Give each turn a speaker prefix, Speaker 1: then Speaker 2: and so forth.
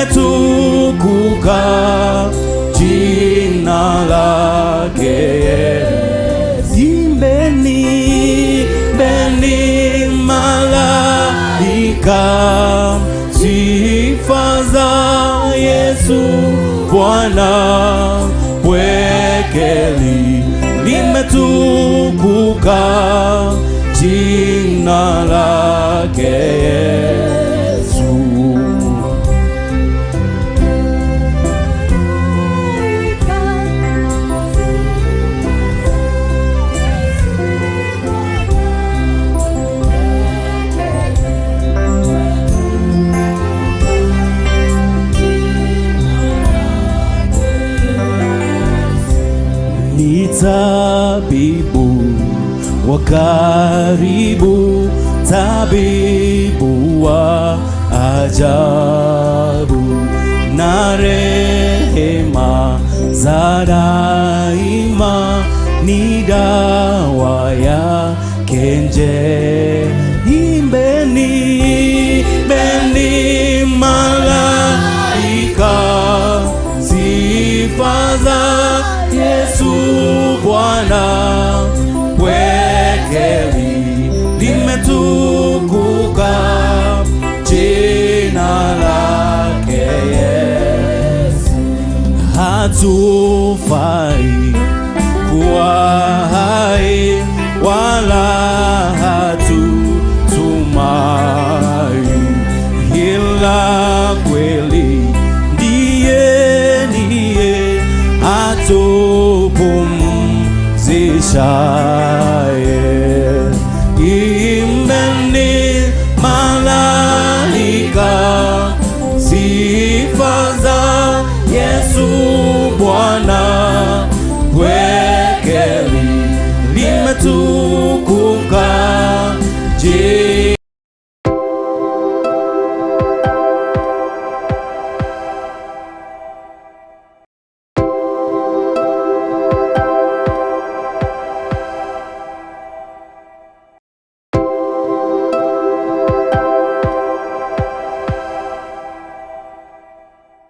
Speaker 1: limetukuka jina lake. Imbeni, imbeni malaika, sifa za Yesu Bwana pwekeli, limetukuka jina lake Yesu. Ni tabibu wa karibu, tabibu wa ajabu, na rehema za daima ni dawa yake nje. Imbeni, imbeni malaika, sifa za Yesu Bwana pwekeli, limetukuka jina lake Yesu. Hatufai kuwa hai wala hatutumai, ila kweli ndiye atupumzisha.